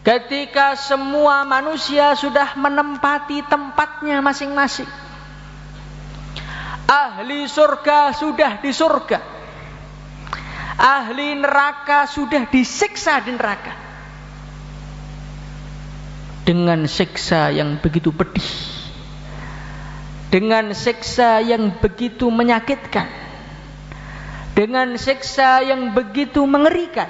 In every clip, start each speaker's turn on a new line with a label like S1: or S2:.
S1: ketika semua manusia sudah menempati tempatnya masing-masing, ahli surga sudah di surga, ahli neraka sudah disiksa di neraka dengan siksa yang begitu pedih, dengan siksa yang begitu menyakitkan, dengan siksa yang begitu mengerikan.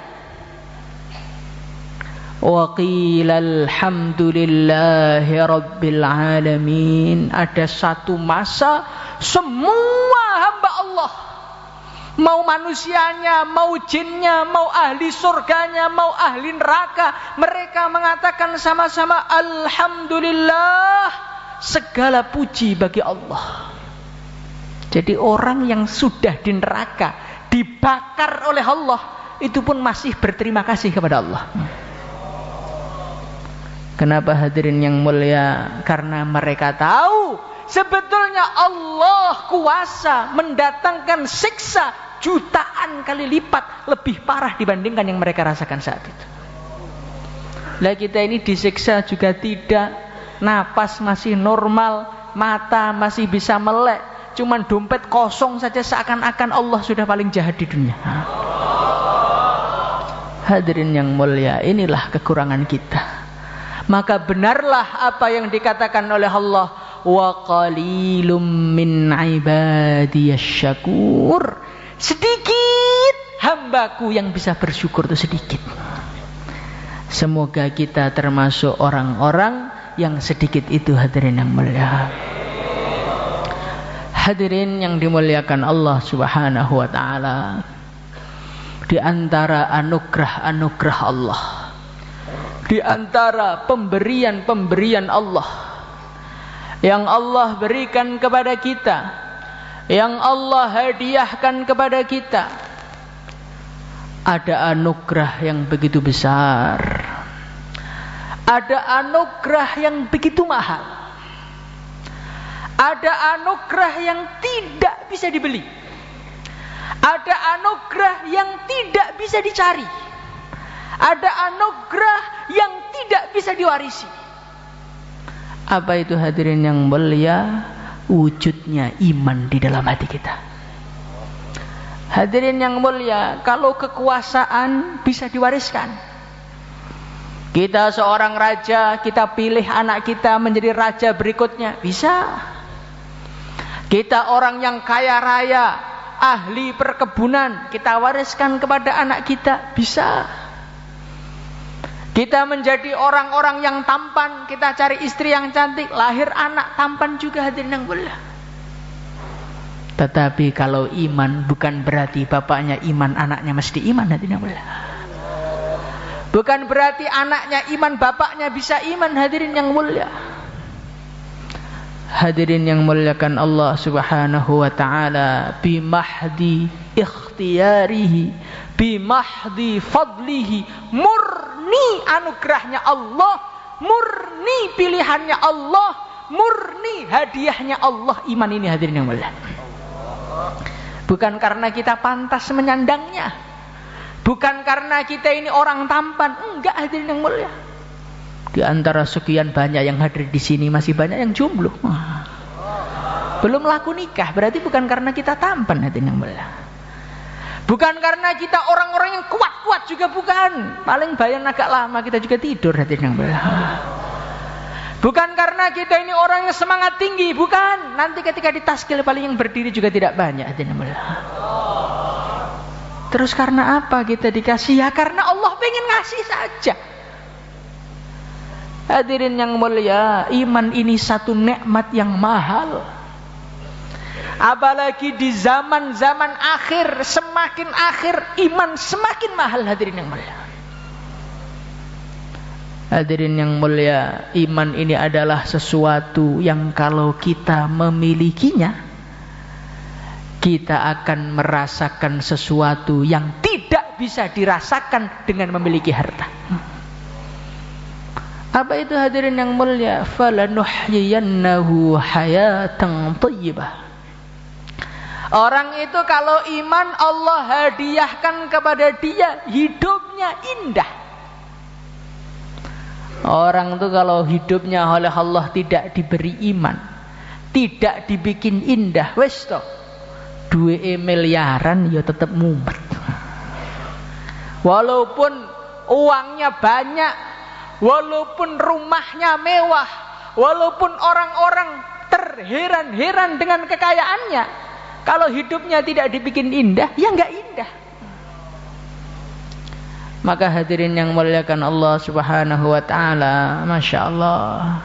S1: Wa qila alhamdulillahi rabbil alamin. Ada satu masa semua hamba Allah, mau manusianya, mau jinnya, mau ahli surganya, mau ahli neraka, mereka mengatakan sama-sama alhamdulillah, segala puji bagi Allah. Jadi orang yang sudah di neraka, dibakar oleh Allah, itu pun masih berterima kasih kepada Allah. Kenapa hadirin yang mulia? Karena mereka tahu sebetulnya Allah kuasa mendatangkan siksa jutaan kali lipat lebih parah dibandingkan yang mereka rasakan saat itu. Lah kita ini disiksa juga tidak, napas masih normal, mata masih bisa melek, cuman dompet kosong saja, seakan-akan Allah sudah paling jahat di dunia. Hadirin yang mulia, inilah kekurangan kita. Maka benarlah apa yang dikatakan oleh Allah, wa qalilum min ibadiyasy syakur. Sedikit hambaku yang bisa bersyukur, itu sedikit. Semoga kita termasuk orang-orang yang sedikit itu, hadirin yang mulia. Hadirin yang dimuliakan Allah Subhanahu wa taala, di antara anugerah-anugerah Allah, di antara pemberian-pemberian Allah yang Allah berikan kepada kita, yang Allah hadiahkan kepada kita, ada anugerah yang begitu besar, ada anugerah yang begitu mahal, ada anugerah yang tidak bisa dibeli, ada anugerah yang tidak bisa dicari, ada anugerah yang tidak bisa diwarisi. Apa itu hadirin yang mulia? Wujudnya iman di dalam hati kita. Hadirin yang mulia, kalau kekuasaan bisa diwariskan, kita seorang raja, kita pilih anak kita menjadi raja berikutnya, bisa. Kita orang yang kaya raya, ahli perkebunan, kita wariskan kepada anak kita, bisa. Kita menjadi orang-orang yang tampan, kita cari istri yang cantik, lahir anak tampan juga, hadirin yang mulia. Tetapi kalau iman bukan berarti bapaknya iman, anaknya mesti iman, hadirin yang mulia. Bukan berarti anaknya iman, bapaknya bisa iman, hadirin yang mulia. Hadirin yang muliakan Allah Subhanahu wa taala, bimahdi ikhtiyarihi, bimahdi fadlihi, murni anugerahnya Allah, murni pilihannya Allah, murni hadiahnya Allah, iman ini, hadirin yang mulia. Bukan karena kita pantas menyandangnya, bukan karena kita ini orang tampan, enggak, hadirin yang mulia. Di antara sekian banyak yang hadir di sini masih banyak yang jomblo, belum laku nikah, berarti bukan karena kita tampan, hadirin yang mulia. Bukan karena kita orang-orang yang kuat-kuat juga, bukan. Paling bayan agak lama kita juga tidur, hadirin yang mulia. Bukan karena kita ini orang yang semangat tinggi, bukan. Nanti ketika ditaskil paling yang berdiri juga tidak banyak, hadirin yang mulia. Terus karena apa kita dikasih? Ya karena Allah pengen ngasih saja. Hadirin yang mulia, iman ini satu nikmat yang mahal. Apalagi di zaman-zaman akhir, semakin akhir iman semakin mahal, hadirin yang mulia. Hadirin yang mulia, iman ini adalah sesuatu yang kalau kita memilikinya, kita akan merasakan sesuatu yang tidak bisa dirasakan dengan memiliki harta. Apa itu, hadirin yang mulia? Falanuhyiyannahu hayatan thayyibah. Orang itu kalau iman, Allah hadiahkan kepada dia hidupnya indah. Orang tuh kalau hidupnya oleh Allah tidak diberi iman, tidak dibikin indah, wes toh duwe miliaran ya tetap mumet. Walaupun uangnya banyak, walaupun rumahnya mewah, walaupun orang-orang terheran-heran dengan kekayaannya, kalau hidupnya tidak dibikin indah, ya enggak indah. Maka hadirin yang muliakan Allah Subhanahu wa taala, Masya Allah,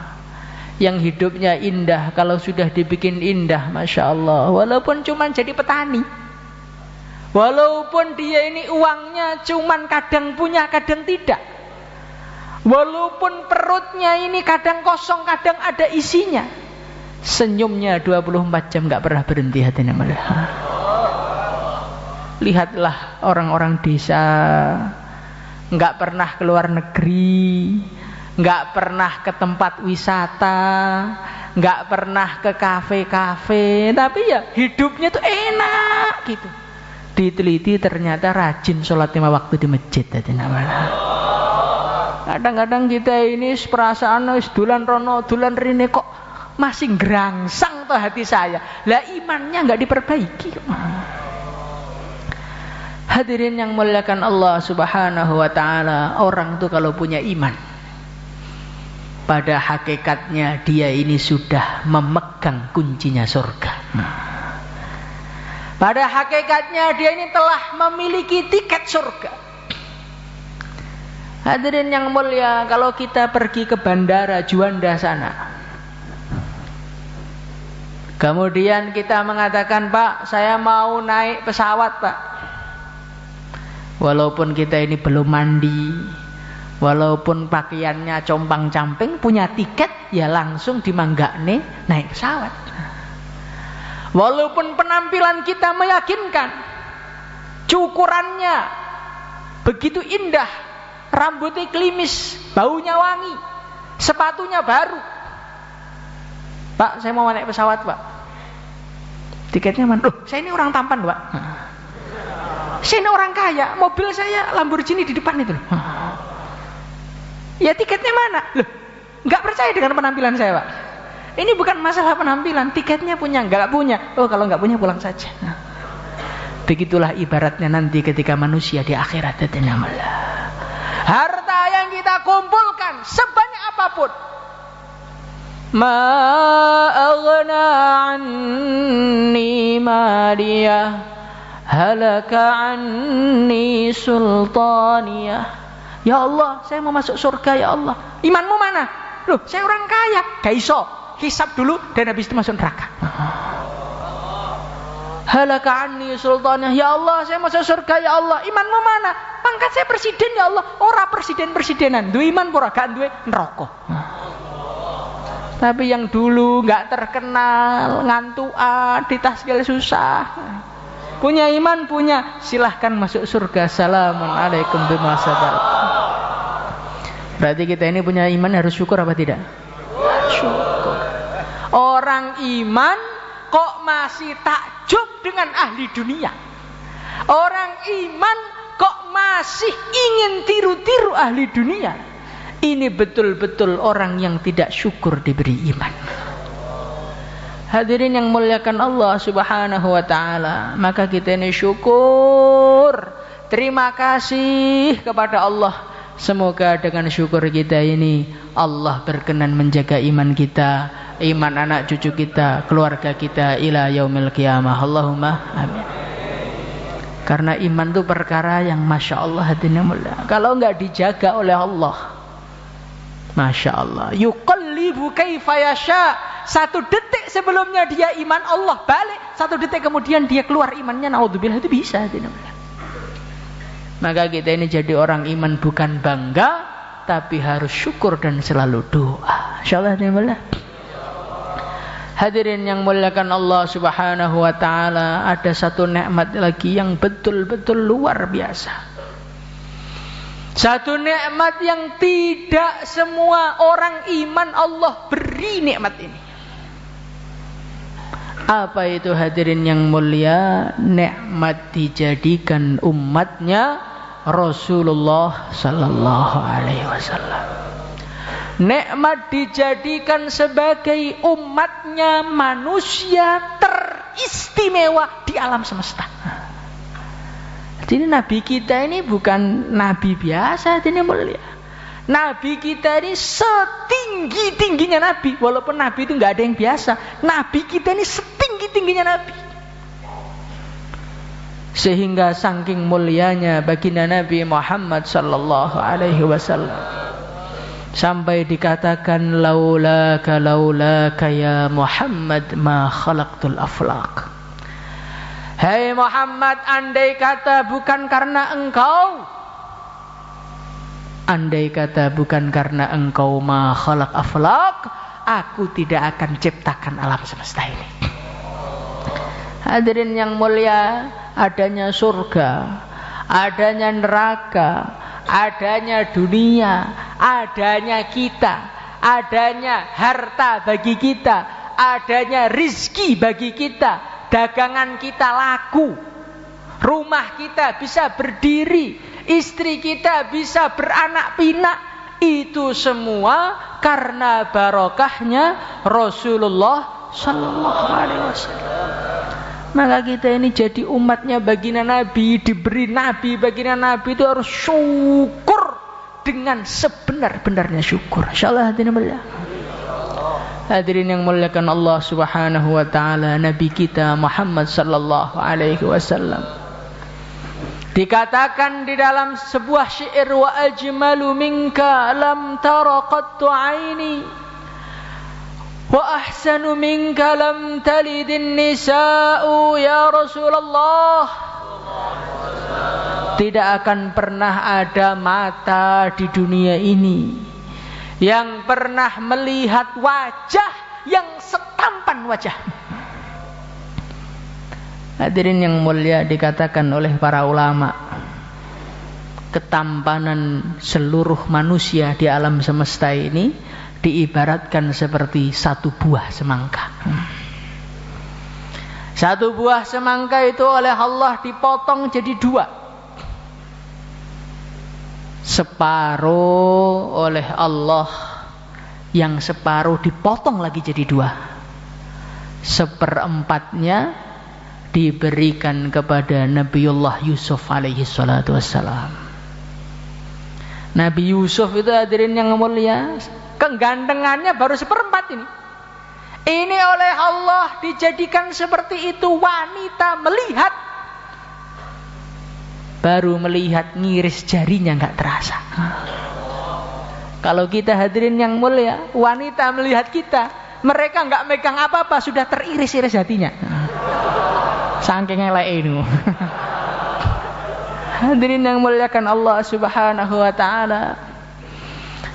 S1: yang hidupnya indah kalau sudah dibikin indah, Masya Allah, walaupun cuma jadi petani, walaupun dia ini uangnya cuma kadang punya kadang tidak, walaupun perutnya ini kadang kosong kadang ada isinya, senyumnya 24 jam gak pernah berhenti hatinya. Lihatlah orang-orang desa, nggak pernah keluar negeri, nggak pernah ke tempat wisata, nggak pernah ke kafe-kafe, tapi ya hidupnya tuh enak gitu. Diteliti ternyata rajin sholat 5 waktu di masjid. Kadang-kadang kita ini perasaan dulan rono dulan rene kok masih gerangsang tuh hati saya, lah imannya nggak diperbaiki. Hadirin yang muliakan Allah Subhanahu wa taala, orang tuh kalau punya iman, pada hakikatnya dia ini sudah memegang kuncinya surga. Pada hakikatnya dia ini telah memiliki tiket surga. Hadirin yang mulia, kalau kita pergi ke bandara Juanda sana, kemudian kita mengatakan, Pak, saya mau naik pesawat, Pak. Walaupun kita ini belum mandi, walaupun pakaiannya compang-camping, punya tiket, ya langsung dimanggakne naik pesawat. Walaupun penampilan kita meyakinkan, cukurannya begitu indah, rambutnya klimis, baunya wangi, sepatunya baru, Pak, saya mau naik pesawat, Pak. Tiketnya mana? Loh, saya ini orang tampan, Pak. Saya ini orang kaya, mobil saya Lamborghini di depan itu loh. Ya tiketnya mana? Loh, nggak percaya dengan penampilan saya, Pak. Ini bukan masalah penampilan, tiketnya punya, nggak punya. Oh, kalau nggak punya pulang saja. Begitulah ibaratnya nanti ketika manusia di akhirat. Harta yang kita kumpulkan sebanyak apapun, ma aghna anni maliyah, halaka anni sultaniyah. Ya Allah, saya mau masuk surga, ya Allah. Imanmu mana? Loh, saya orang kaya. Gak iso, hisab dulu dan habis itu masuk neraka. Halaka anni sultaniyah. Ya Allah, saya masuk surga, ya Allah. Imanmu mana? Pangkat saya presiden, ya Allah. Ora presiden-presidenan, duwe iman ora gak duwe neraka. Tapi yang dulu gak terkenal, ngantuan, ditasgil susah, punya iman, punya, silahkan masuk surga. Assalamualaikum bima sabartum. Berarti kita ini punya iman, harus syukur apa tidak? Syukur. Orang iman kok masih takjub dengan ahli dunia. Orang iman kok masih ingin tiru-tiru ahli dunia. Ini betul-betul orang yang tidak syukur diberi iman. Hadirin yang muliakan Allah Subhanahu wa taala, maka kita ini syukur, terima kasih kepada Allah. Semoga dengan syukur kita ini Allah berkenan menjaga iman kita, iman anak cucu kita, keluarga kita ila yaumil qiyamah. Allahumma amin. Karena iman itu perkara yang Masya Allah, hadirin yang mulia, kalau enggak dijaga oleh Allah, Masya Allah, yuqallibu kaifa yasha. Satu detik sebelumnya dia iman, Allah balik, satu detik kemudian dia keluar imannya, naudzubillah, itu bisa. Maka kita ini jadi orang iman bukan bangga, tapi harus syukur dan selalu doa. Insyaallah. Hadirin yang muliakan Allah Subhanahu wa taala, ada satu nikmat lagi yang betul-betul luar biasa. Satu nikmat yang tidak semua orang iman Allah beri nikmat ini. Apa itu hadirin yang mulia? Nikmat dijadikan umatnya Rasulullah sallallahu alaihi wasallam. Nikmat dijadikan sebagai umatnya manusia teristimewa di alam semesta. Jadi Nabi kita ini bukan Nabi biasa, ini mulia. Nabi kita ini setinggi-tingginya Nabi. Walaupun Nabi itu nggak ada yang biasa, Nabi kita ini setinggi-tingginya Nabi. Sehingga saking mulianya baginda Nabi Muhammad sallallahu alaihi wasallam sampai dikatakan laulaka ya Muhammad ma khalaqtul aflaq. Hai Muhammad, andai kata bukan karena engkau ma khalaq aflaq, aku tidak akan ciptakan alam semesta ini. Hadirin yang mulia, adanya surga, adanya neraka, adanya dunia, adanya kita, adanya harta bagi kita, adanya rizki bagi kita, dagangan kita laku, rumah kita bisa berdiri, istri kita bisa beranak pinak, itu semua karena barokahnya Rasulullah sallallahu alaihi wasallam. Maka kita ini jadi umatnya baginda Nabi, diberi Nabi, baginda Nabi itu harus syukur dengan sebenar-benarnya syukur. Insyaallah hadirin mulia. Hadirin yang muliakan Allah Subhanahu wa taala, Nabi kita Muhammad sallallahu alaihi wasallam dikatakan di dalam sebuah syair, wa ajmalu minka lam tara qattu aini wa ahsanu minka lam talidin nisa'u ya Rasulullah. Tidak akan pernah ada mata di dunia ini yang pernah melihat wajah yang setampan wajahmu. Hadirin yang mulia, dikatakan oleh para ulama, ketampanan seluruh manusia di alam semesta ini diibaratkan seperti satu buah semangka. Satu buah semangka itu oleh Allah dipotong jadi dua. Separuh oleh Allah, yang separuh dipotong lagi jadi dua. Seperempatnya diberikan kepada Nabiullah Yusuf alaihi salatu wassalam. Nabi Yusuf itu hadirin yang mulia, kegantengannya baru seperempat ini. Ini oleh Allah dijadikan seperti itu, wanita melihat, baru melihat ngiris jarinya nggak terasa. Kalau kita hadirin yang mulia, wanita melihat kita, mereka nggak megang apa-apa sudah teriris-iris hatinya. Saking eleke ini. Hadirin yang muliakan Allah Subhanahu wa taala.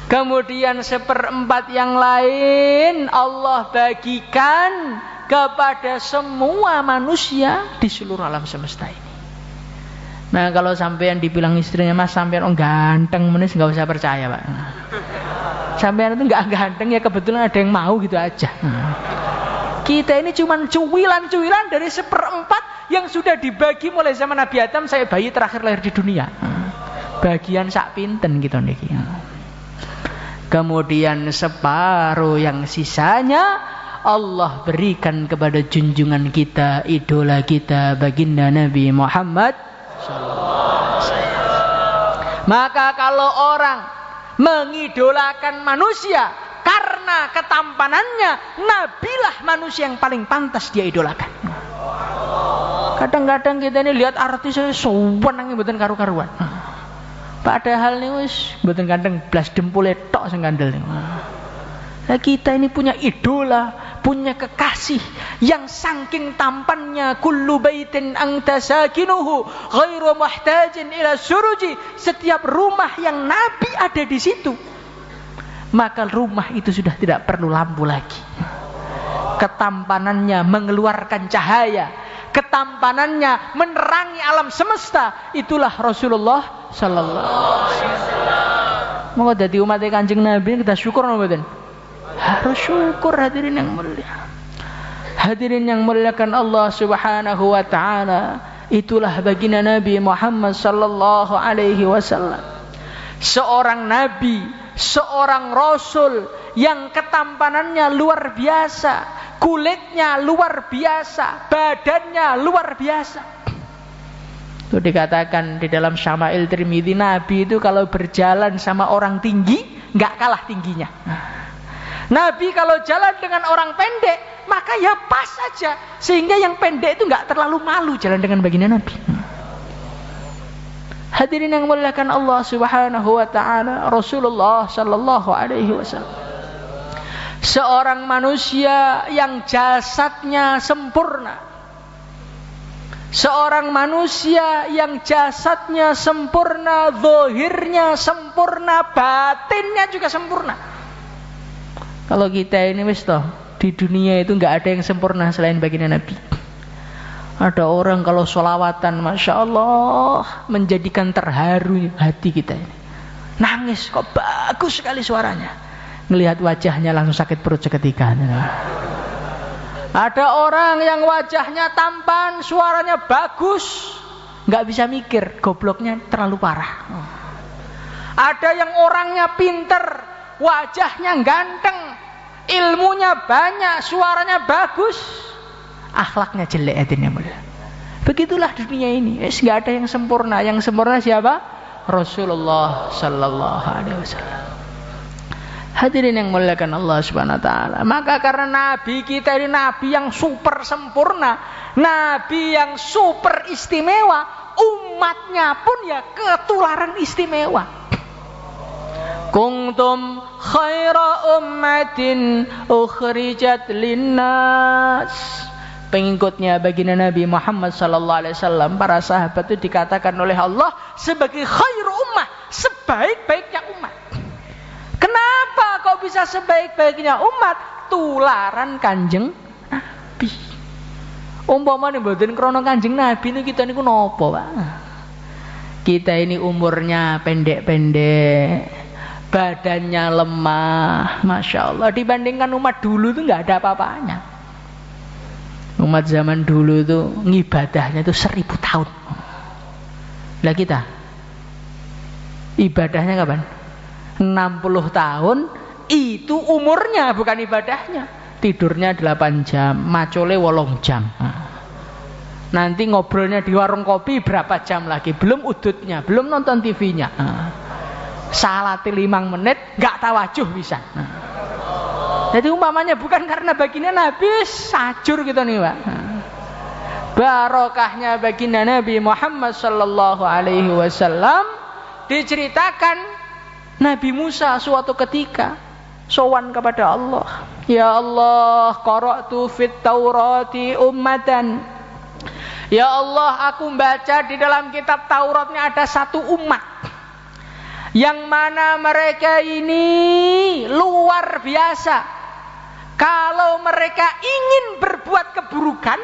S1: Kemudian seperempat yang lain Allah bagikan kepada semua manusia di seluruh alam semesta ini. Nah, kalau sampean dibilang istrinya, Mas sampean ganteng menis, nggak usah percaya, Pak. Sampean itu nggak ganteng ya kebetulan ada yang mau gitu aja. Kita ini cuma cuwilan-cuwilan dari seperempat yang sudah dibagi mulai zaman Nabi Adam saya bayi terakhir lahir di dunia. Bagian sak pinten gitu niki. Kemudian separuh yang sisanya Allah berikan kepada junjungan kita, idola kita, baginda Nabi Muhammad SAW. Maka kalau orang mengidolakan manusia karena ketampanannya, nabilah manusia yang paling pantas dia idolakan. Kadang-kadang kita ini lihat artis sewenang mboten karu-karuan. Padahal nih wis mboten ganteng blas dempule tok sing kandel niku. Nah, kita ini punya idola, punya kekasih yang saking tampannya, kullu baitin anta sakinuhu ghairu muhtajin ila suruji. Setiap rumah yang Nabi ada di situ, maka rumah itu sudah tidak perlu lampu lagi. Ketampanannya mengeluarkan cahaya, ketampanannya menerangi alam semesta. Itulah Rasulullah sallallahu alaihi wasallam. Mau dadi umat Kanjeng Nabi kita syukur mboten? Harus syukur hadirin yang mulia. Hadirin yang muliakan Allah Subhanahu wa taala, itulah baginda Nabi Muhammad sallallahu alaihi wasallam. Seorang nabi seorang Rasul yang ketampanannya luar biasa, kulitnya luar biasa, badannya luar biasa. Itu dikatakan di dalam Syama'il Tirmidzi, Nabi itu kalau berjalan sama orang tinggi nggak kalah tingginya. Nabi kalau jalan dengan orang pendek maka ya pas saja, sehingga yang pendek itu nggak terlalu malu jalan dengan baginda Nabi. Hadirin yang muliakan Allah Subhanahu wa taala, Rasulullah sallallahu alaihi wasallam seorang manusia yang jasadnya sempurna. Seorang manusia yang jasadnya sempurna, zahirnya sempurna, batinnya juga sempurna. Kalau kita ini wis toh, di dunia itu enggak ada yang sempurna selain baginda Nabi. Ada orang kalau sholawatan, Masya Allah, menjadikan terharu hati kita ini. Nangis, kok bagus sekali suaranya. Ngelihat wajahnya langsung sakit perut seketika. Ada orang yang wajahnya tampan, suaranya bagus, nggak bisa mikir, gobloknya terlalu parah. Ada yang orangnya pinter, wajahnya ganteng, ilmunya banyak, suaranya bagus, akhlaknya jelek. Begitulah dunia ini, nggak ada yang sempurna. Yang sempurna siapa? Rasulullah Sallallahu Alaihi Wasallam. Hadirin yang muliakan Allah Subhanahu wa taala. Maka karena nabi kita ini nabi yang super sempurna, nabi yang super istimewa, umatnya pun ya ketularan istimewa. Kuntum khaira ummatin ukhrijat linnas. Pengikutnya baginda Nabi Muhammad sallallahu alaihi wasallam, para sahabat itu dikatakan oleh Allah sebagai khairu ummah, sebaik-baiknya umat. Kenapa kok bisa sebaik-baiknya umat? Tularan Kanjeng Nabi. Umpamane mboten krana Kanjeng Nabi niku kita niku napa, Pak? Kita ini umurnya pendek-pendek, badannya lemah, Masya Allah. Dibandingkan umat dulu itu nggak ada apa-apanya. Umat zaman dulu itu ngibadahnya itu 1000 tahun. Lah kita ibadahnya kapan? 60 tahun itu umurnya, bukan ibadahnya. Tidurnya 8 jam, macole 8 jam. Nanti ngobrolnya di warung kopi berapa jam lagi, belum udutnya, belum nonton TV-nya. Salat 5 menit gak tawajuh bisa. Jadi umpamanya bukan karena baginda Nabi, sajur gitu nih, Pak. Barokahnya baginda Nabi Muhammad sallallahu alaihi wasallam. Diceritakan Nabi Musa suatu ketika sowan kepada Allah. Ya Allah, qara'tu fit Taurati ummatan. Ya Allah, aku baca di dalam kitab Tauratnya ada satu umat yang mana mereka ini luar biasa. Kalau mereka ingin berbuat keburukan,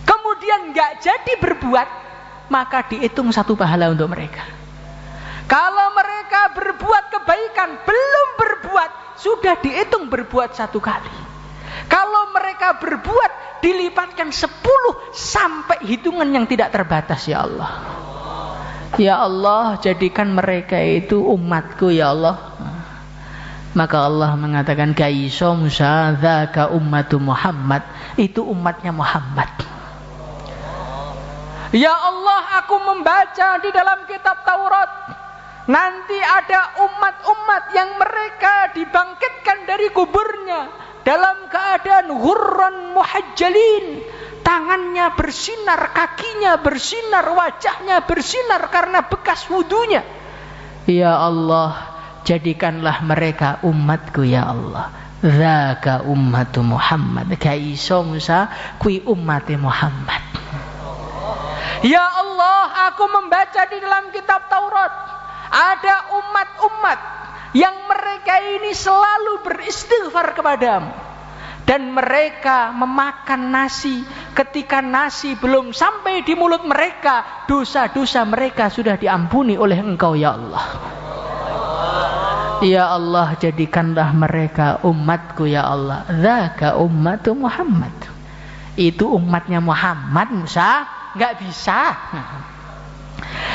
S1: kemudian nggak jadi berbuat, maka dihitung 1 pahala untuk mereka. Kalau mereka berbuat kebaikan, belum berbuat, sudah dihitung berbuat 1 kali. Kalau mereka berbuat, dilipatkan 10 sampai hitungan yang tidak terbatas, ya Allah. Ya Allah, jadikan mereka itu umatku, ya Allah. Maka Allah mengatakan, Kaiso Musa, dzaka ummatu Muhammad. Itu umatnya Muhammad. Ya Allah, aku membaca di dalam kitab Taurat, nanti ada umat-umat yang mereka dibangkitkan dari kuburnya dalam keadaan ghurran muhajjalin, tangannya bersinar, kakinya bersinar, wajahnya bersinar karena bekas wudunya. Ya Allah, jadikanlah mereka umatku, ya Allah. Dzaka ummatu Muhammad. Kaiso Musa, kui ummati Muhammad. Ya Allah, aku membaca di dalam kitab Taurat ada umat-umat yang mereka ini selalu beristighfar kepadamu, dan mereka memakan nasi ketika nasi belum sampai di mulut mereka, dosa-dosa mereka sudah diampuni oleh Engkau, ya Allah. Ya Allah, jadikanlah mereka umatku, ya Allah. Dzaka ummatu Muhammad. Itu umatnya Muhammad, Musa nggak bisa.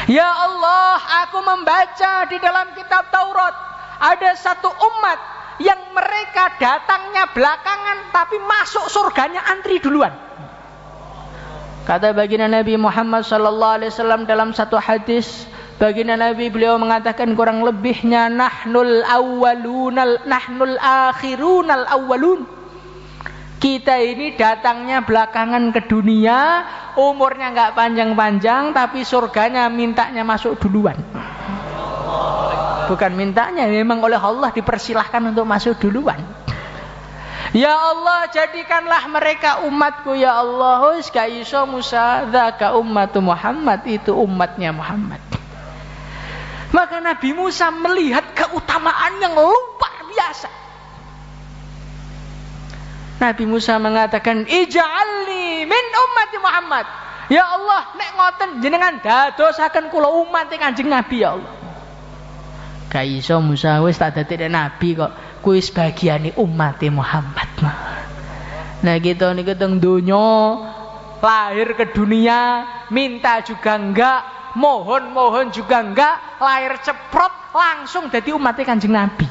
S1: Ya Allah, aku membaca di dalam kitab Taurat ada satu umat yang mereka datangnya belakangan tapi masuk surganya antri duluan. Kata baginda Nabi Muhammad sallallahu alaihi wasallam dalam satu hadis, baginda Nabi beliau mengatakan kurang lebihnya nahnul akhirunal awwalun. Kita ini datangnya belakangan ke dunia, umurnya enggak panjang-panjang tapi surganya mintanya masuk duluan. Bukan mintanya, memang oleh Allah dipersilahkan untuk masuk duluan. Ya Allah, jadikanlah mereka umatku ya Allah. Ka iso Musa dzaka ummatu Muhammad, itu umatnya Muhammad. Maka Nabi Musa melihat keutamaan yang luar biasa. Nabi Musa mengatakan, ij'alni min ummati Muhammad. Ya Allah, nek ngoten jenengan dadosaken kula umat Kanjeng Nabi ya Allah. Ka iso Musa wis tak dadi nabi kok, kuwi sebagiane umat Muhammad. Nah kita niku teng donya lahir ke dunia minta juga enggak, mohon juga enggak, lahir ceprot langsung dadi umat Kanjeng Nabi.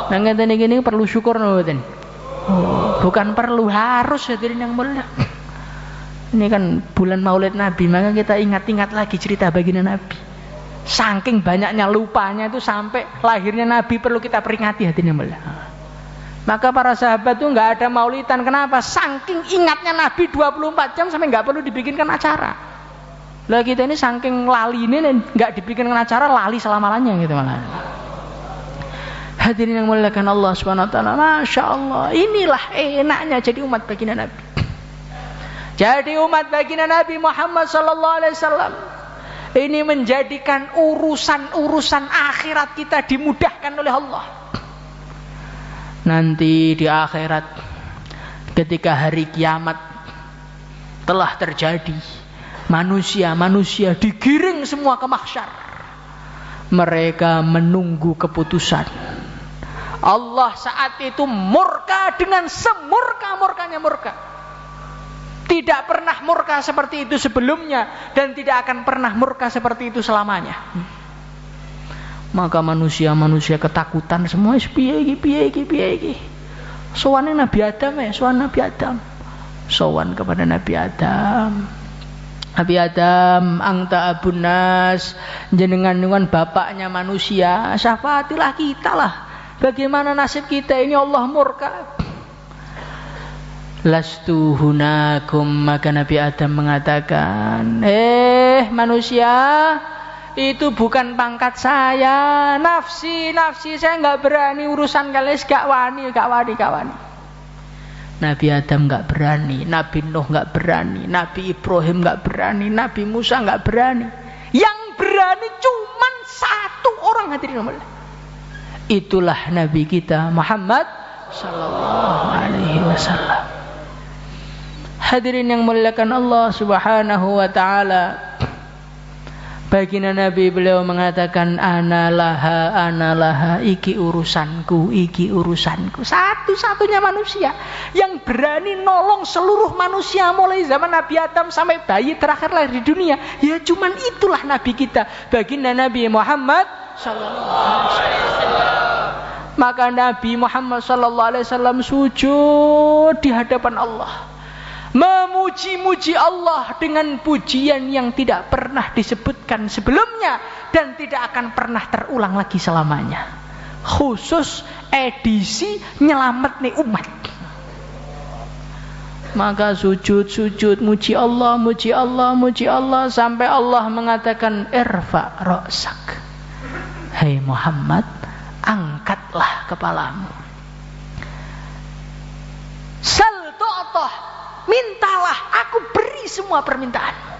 S1: Nah ngeten iki perlu syukur mboten? Bukan perlu, harus hadirin yang mulia. Ini kan bulan Maulid Nabi, maka kita ingat-ingat lagi cerita baginda Nabi. Saking banyaknya lupanya itu sampai lahirnya Nabi perlu kita peringati hadirin yang mulia. Maka para sahabat itu enggak ada maulidan. Kenapa? Saking ingatnya Nabi 24 jam sampai enggak perlu dibikinkan acara. Lah kita ini saking lali ini enggak dibikinkan acara, lali selama-lamanya gitu malah. Hadirin yang muliakan Allah Subhanahu wa taala, Masya Allah, inilah enaknya jadi umat baginda Nabi. Jadi umat baginda Nabi Muhammad sallallahu alaihi wasallam ini menjadikan urusan-urusan akhirat kita dimudahkan oleh Allah. Nanti di akhirat ketika hari kiamat telah terjadi, manusia digiring semua ke mahsyar. Mereka menunggu keputusan. Allah saat itu murka dengan semurka-murkanya murka. Tidak pernah murka seperti itu sebelumnya dan tidak akan pernah murka seperti itu selamanya. Maka manusia ketakutan semua, piye iki. Sowan Nabi Adam sowan kepada Nabi Adam. Nabi Adam, anta abun nas, jenengan bapaknya manusia, syafaatilah kita lah. Bagaimana nasib kita ini, Allah murka. Lastu hunakum, maka Nabi Adam mengatakan, manusia, itu bukan pangkat saya, nafsi saya enggak berani urusan kalian, gak wani. Nabi Adam enggak berani, Nabi Nuh enggak berani, Nabi Ibrahim enggak berani, Nabi Musa enggak berani. Yang berani cuman satu orang, hadirin Allah. Itulah Nabi kita Muhammad sallallahu alaihi wasallam. Hadirin yang muliakan Allah Subhanahu wa taala. Baginda Nabi beliau mengatakan ana laha iki urusanku. Satu-satunya manusia yang berani nolong seluruh manusia mulai zaman Nabi Adam sampai bayi terakhir lahir di dunia. Ya cuman itulah Nabi kita, baginda Nabi Muhammad sallallahu alaihi wasallam. Maka Nabi Muhammad sallallahu alaihi wasallam sujud di hadapan Allah, memuji-muji Allah dengan pujian yang tidak pernah disebutkan sebelumnya dan tidak akan pernah terulang lagi selamanya. Khusus edisi nyelamet nih umat. Maka sujud muji Allah sampai Allah mengatakan irfa ra'sak. Hai Muhammad, angkatlah kepalamu. Sal tu'tah, mintalah, aku beri semua permintaanmu.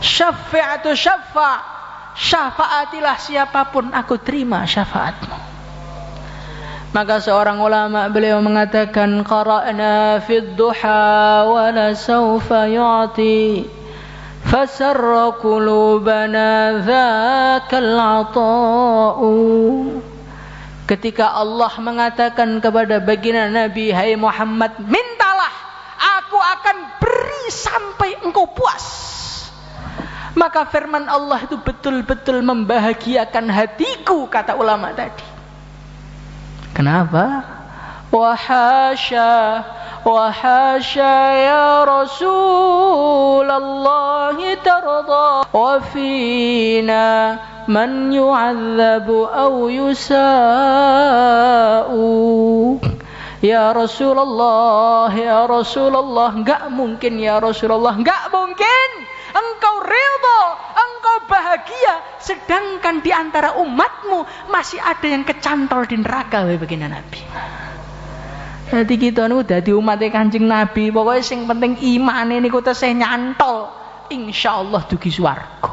S1: Syafaatu syafaatilah siapapun, aku terima syafaatmu. Maka seorang ulama beliau mengatakan qara'na fid duha wa la sawfa yu'ti fasarra qulubana dzakal 'ata'u. Ketika Allah mengatakan kepada baginda Nabi, hai Muhammad, mintalah, aku akan beri sampai engkau puas. Maka firman Allah itu betul-betul membahagiakan hatiku, kata ulama tadi. Kenapa? Wahasya ya Rasulullah tarda wa fina man yu'adzabu aw yusa'u. Ya Rasulullah, enggak mungkin ya Rasulullah, enggak mungkin engkau ridha, engkau bahagia, sedangkan di antara umatmu masih ada yang kecantol di neraka. Begini Nabi. Jadi kita nu dadi umatnya Kanjeng Nabi, pokoknya sing penting imane niku tesih nyantol, insyaallah dugi swarga.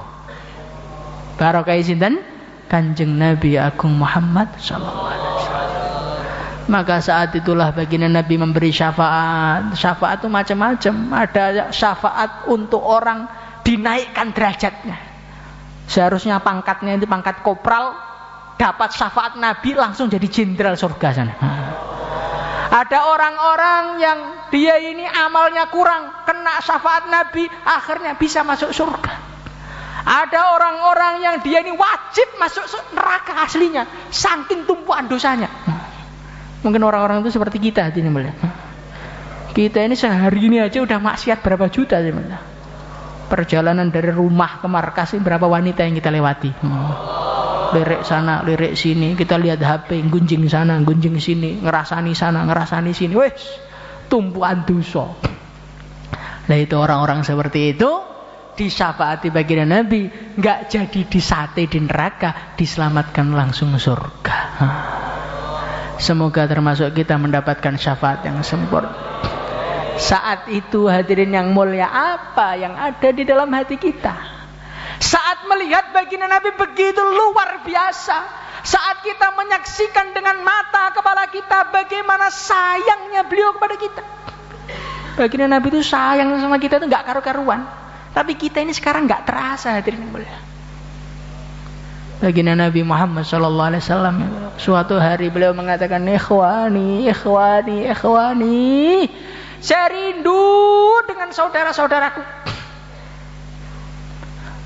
S1: Barokah sinten? Kanjeng Nabi Agung Muhammad sallallahu alaihi wasallam. Maka saat itulah baginda Nabi memberi syafaat. Syafaat itu macam-macam. Ada syafaat untuk orang dinaikkan derajatnya. Seharusnya pangkatnya itu pangkat kopral, dapat syafaat Nabi langsung jadi jenderal surga sana. Ada orang-orang yang dia ini amalnya kurang, kena syafaat Nabi, akhirnya bisa masuk surga. Ada orang-orang yang dia ini wajib masuk neraka aslinya, saking tumpuan dosanya. Mungkin orang-orang itu seperti kita hati ini melihat. Kita ini sehari ini aja udah maksiat berapa juta sih melihat. Perjalanan dari rumah ke markas ini berapa wanita yang kita lewati. Lirik sana, lirik sini, kita lihat HP, gunjing sana, gunjing sini, ngerasani sana, ngerasani sini. Wes, tumpuan dosa. Nah itu orang-orang seperti itu disyafaati baginda Nabi, nggak jadi disate di neraka, diselamatkan langsung surga. Semoga termasuk kita mendapatkan syafaat yang sempurna. Saat itu hadirin yang mulia, apa yang ada di dalam hati kita? Saat melihat baginda Nabi begitu luar biasa, saat kita menyaksikan dengan mata kepala kita bagaimana sayangnya beliau kepada kita. Baginda Nabi itu sayang sama kita itu nggak karu-karuan. Tapi kita ini sekarang nggak terasa hadirin yang mulia. Baginda Nabi Muhammad SAW, suatu hari beliau mengatakan, ikhwani, saya rindu dengan saudara-saudaraku.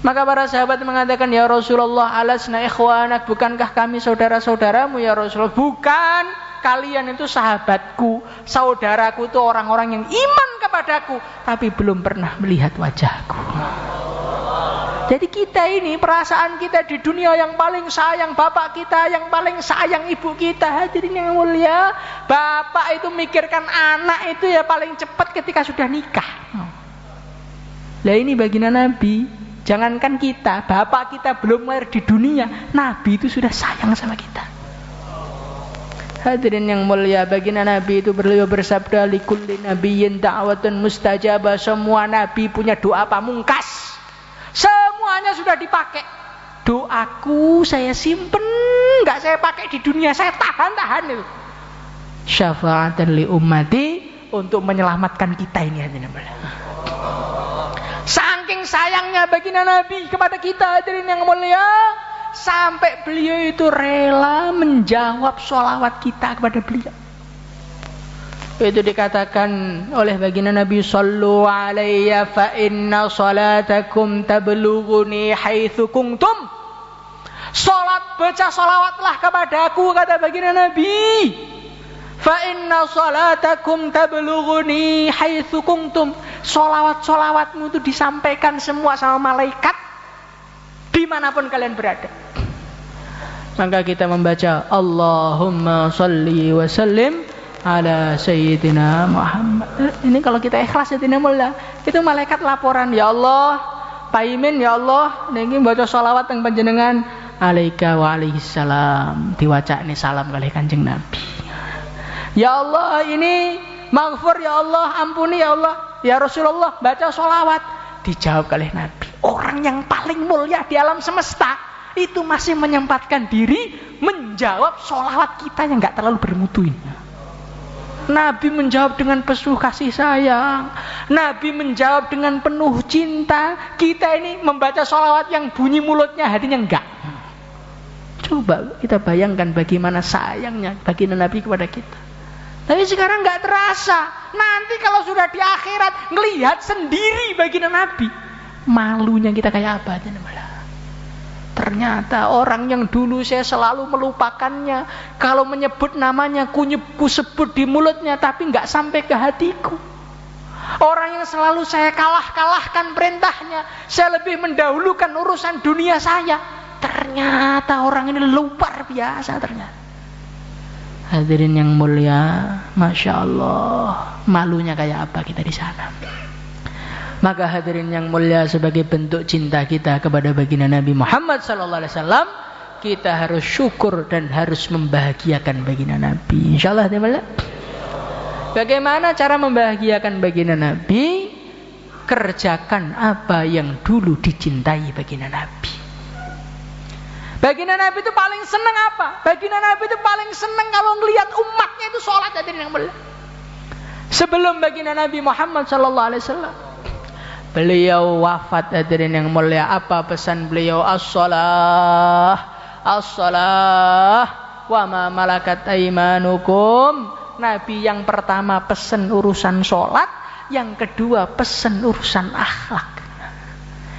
S1: Maka para sahabat mengatakan, ya Rasulullah, alasna ikhwanak, bukankah kami saudara-saudaramu ya Rasulullah? Bukan, kalian itu sahabatku, saudaraku itu orang-orang yang iman kepadaku, tapi belum pernah melihat wajahku. Jadi kita ini, perasaan kita di dunia yang paling sayang bapak kita, yang paling sayang ibu kita. Hadirin yang mulia, bapak itu mikirkan anak itu ya paling cepat ketika sudah nikah. Lah ini baginda Nabi, jangankan kita, bapak kita belum lahir di dunia, Nabi itu sudah sayang sama kita. Hadirin yang mulia, baginda Nabi itu beliau bersabda, likulli nabiyyin da'watun mustajabah. Semua nabi punya doa pamungkas. Semuanya sudah dipakai. Doaku saya simpen, nggak saya pakai di dunia, saya tahan itu. Syafa'atan li ummati, untuk menyelamatkan kita ini. Saking sayangnya baginda Nabi kepada kita hadirin yang mulia, sampai beliau itu rela menjawab sholawat kita kepada beliau. Itu dikatakan oleh baginda Nabi, sallu alayya fa inna salatakum tablughuni haitsu kuntum. Salat, baca salawatlah kepadaku, kata baginda Nabi. Fa inna salatakum tablughuni haitsu kuntum. Salawat-salawatmu itu disampaikan semua sama malaikat dimanapun kalian berada. Maka kita membaca Allahumma salli wa sallim ala Sayyidina Muhammad. Ini kalau kita ikhlas ya tidak mulai, itu malaikat laporan, ya Allah, paimin ya Allah, niki baca sholawat yang panjenengan alaika wa alaihissalam, diwaca ini salam kali Kanjeng Nabi. Ya Allah, ini maghfur ya Allah, ampuni ya Allah, ya Rasulullah, baca sholawat, dijawab kali Nabi. Orang yang paling mulia di alam semesta itu masih menyempatkan diri menjawab sholawat kita yang nggak terlalu bermutu ini. Nabi menjawab dengan penuh kasih sayang, Nabi menjawab dengan penuh cinta. Kita ini membaca sholawat yang bunyi mulutnya, hatinya enggak. Coba kita bayangkan bagaimana sayangnya baginda Nabi kepada kita. Tapi sekarang enggak terasa. Nanti kalau sudah di akhirat ngelihat sendiri baginda Nabi, Malunya kita kayak apa? Ternyata orang yang dulu saya selalu melupakannya, kalau menyebut namanya ku sebut di mulutnya tapi nggak sampai ke hatiku. Orang yang selalu saya kalahkan perintahnya, saya lebih mendahulukan urusan dunia saya. Ternyata orang ini luar biasa ternyata. Hadirin yang mulia, Masya Allah, malunya kayak apa kita di sana. Maka hadirin yang mulia, sebagai bentuk cinta kita kepada baginda Nabi Muhammad SAW, kita harus syukur dan harus membahagiakan baginda Nabi. Insyaallah. Bagaimana cara membahagiakan baginda Nabi? Kerjakan apa yang dulu dicintai baginda Nabi. Baginda Nabi itu paling senang apa? Baginda Nabi itu paling senang kalau ngelihat umatnya itu sholat, hadirin yang mulia. Sebelum baginda Nabi Muhammad SAW, beliau wafat, hadirin yang mulia, apa pesan beliau? As-shalah, as-shalah, wa ma malakat aimanukum. Nabi yang pertama pesen urusan sholat, yang kedua pesen urusan akhlak.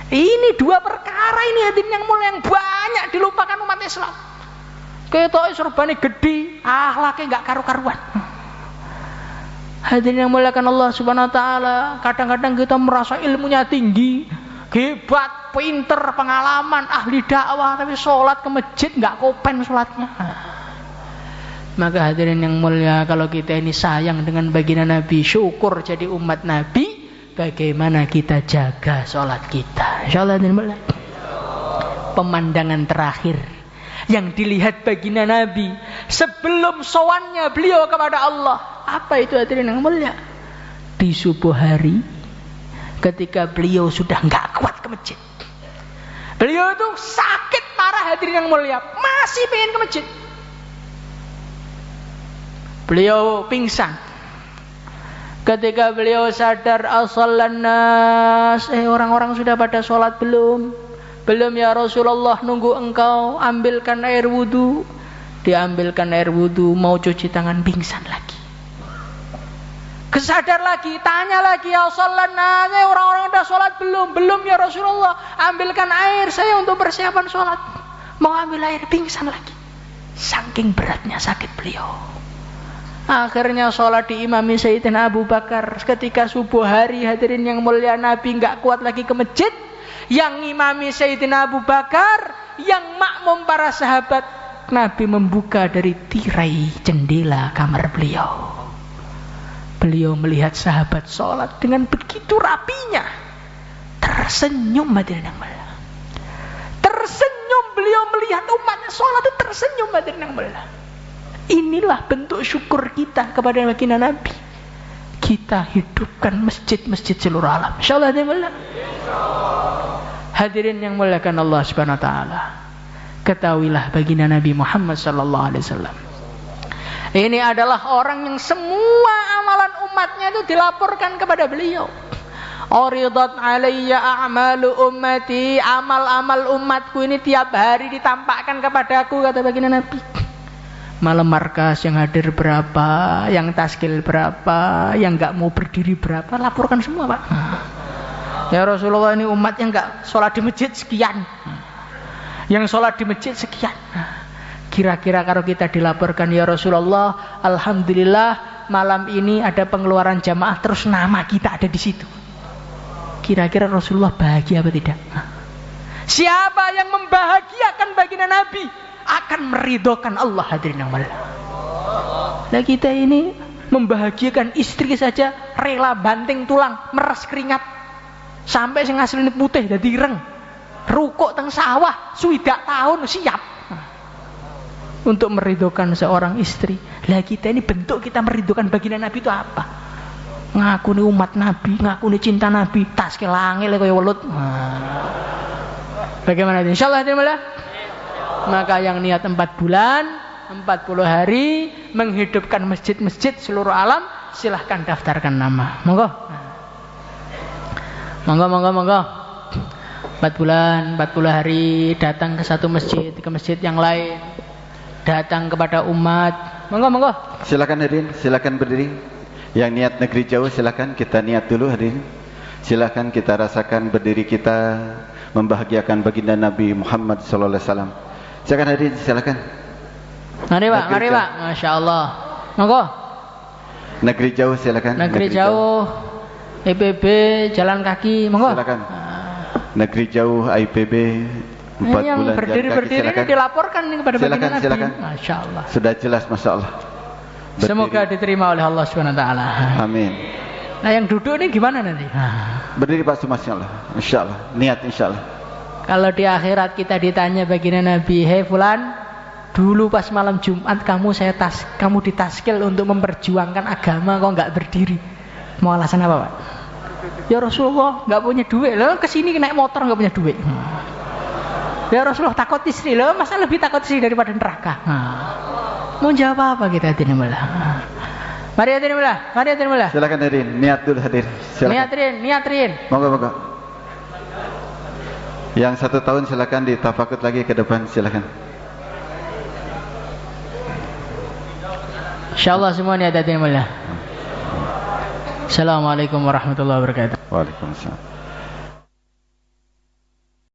S1: Ini dua perkara ini, hadirin yang mulia, yang banyak dilupakan umat Islam. Ketoke serbane gede, akhlaknya enggak karu-karuan. Hadirin yang muliakan Allah Subhanahu wa taala, kadang-kadang kita merasa ilmunya tinggi, hebat, pinter, pengalaman, ahli dakwah, tapi sholat ke masjid enggak kopen sholatnya. Maka hadirin yang mulia, kalau kita ini sayang dengan baginda Nabi, syukur jadi umat Nabi, bagaimana kita jaga sholat kita. Insyaallah. Pemandangan terakhir yang dilihat baginda Nabi sebelum sowannya beliau kepada Allah, apa itu hadirin yang mulia? Di subuh hari, ketika beliau sudah nggak kuat ke masjid, beliau itu sakit parah, hadirin yang mulia, masih pengen ke masjid. Beliau pingsan. Ketika beliau sadar, as-sallan nas, orang-orang sudah pada sholat belum? Belum ya Rasulullah, nunggu engkau, ambilkan air wudu. Diambilkan air wudu, mau cuci tangan, pingsan lagi. Kesadar lagi, tanya lagi, ya as-sallan nas, orang-orang sudah sholat belum? Belum ya Rasulullah, ambilkan air saya untuk persiapan sholat. Mau ambil air, pingsan lagi. Saking beratnya sakit beliau. Akhirnya sholat diimami Sayyidina Abu Bakar. Ketika subuh hari, hadirin yang mulia, Nabi nggak kuat lagi ke masjid, yang imami Sayyidina Abu Bakar, yang makmum para sahabat. Nabi membuka dari tirai jendela kamar beliau. Beliau melihat sahabat sholat dengan begitu rapinya, tersenyum, hadirin yang mulia. Tersenyum, beliau melihat umatnya sholat itu tersenyum, hadirin yang mulia. Inilah bentuk syukur kita kepada baginda Nabi. Kita hidupkan masjid-masjid seluruh alam. Insyaallah. Hadirin yang muliakan Allah Subhanahu wa taala, ketahuilah baginda Nabi Muhammad sallallahu alaihi wasallam ini adalah orang yang semua amalan umatnya itu dilaporkan kepada beliau. Uridat alayya a'malu ummati, amal-amal umatku ini tiap hari ditampakkan kepadaku, kata baginda Nabi. Malam markas yang hadir berapa, yang taskil berapa, yang nggak mau berdiri berapa, laporkan semua, Pak. Ya Rasulullah, ini umat yang nggak sholat di masjid sekian, yang sholat di masjid sekian. Kira-kira kalau kita dilaporkan, ya Rasulullah, alhamdulillah malam ini ada pengeluaran jamaah, terus nama kita ada di situ, kira-kira Rasulullah bahagia apa tidak? Siapa yang membahagiakan baginda Nabi akan meridhokan Allah, hadirin yang mulia. Nah, kita ini membahagiakan istri saja rela banting tulang, meres keringat, sampai sing asline putih dadi ireng, rukuk teng sawah swidak tahun siap untuk meridhokan seorang istri. Lah kita ini bentuk kita meridhokan baginda Nabi itu apa? Ngakuni umat Nabi, ngakuni cinta Nabi, tas ke langit kaya welut. Bagaimana? Insyaallah, hadirin mulia. Maka yang niat 4 bulan, 40 hari menghidupkan masjid-masjid seluruh alam, silahkan daftarkan nama. Monggo. Monggo. 4 bulan, 40 hari datang ke satu masjid, ke masjid yang lain, datang kepada umat. Monggo.
S2: Silakan hadirin, silakan berdiri. Yang niat negeri jauh silakan kita niat dulu hadirin. Silakan kita rasakan berdiri kita membahagiakan baginda Nabi Muhammad sallallahu alaihi wasallam. Silakan hadirin, silakan.
S1: Mari Pak, mari Pak. Masya Allah. Monggo.
S2: Negeri jauh silakan.
S1: Negeri jauh, IPB, jalan kaki, monggo.
S2: Silakan. Negeri jauh, IPB, 4 bulan jalan kaki.
S1: Berdiri ini dilaporkan kepada baginda Nabi.
S2: Silakan.
S1: Masya Allah.
S2: Sudah jelas, masya Allah. Berdiri. Semoga
S1: diterima oleh Allah Subhanahu Wa Taala.
S2: Amin.
S1: Nah yang duduk ini gimana nanti?
S2: Berdiri Pak Masya Allah. Insya Allah. Niat insya Allah.
S1: Kalau di akhirat kita ditanya baginda Nabi, hei fulan, dulu pas malam Jumat kamu ditaskil untuk memperjuangkan agama, kok nggak berdiri? Mau alasan apa Pak? Ya Rasulullah nggak punya duit, loh kesini naik motor nggak punya duit. Ya Rasulullah takut istri, loh masa lebih takut istri daripada neraka? Mau jawab apa kita hadirin mullah? Mari hadirin mullah, mari hadirin mullah.
S2: Silakan hadirin, niat dulu hadir.
S1: Silakan. Niatrin.
S2: Monggo. Yang 1 tahun silakan ditafakut lagi ke depan, silakan. Insyaallah semua niat hadirin mullah. Assalamualaikum warahmatullahi wabarakatuh. Waalaikumsalam.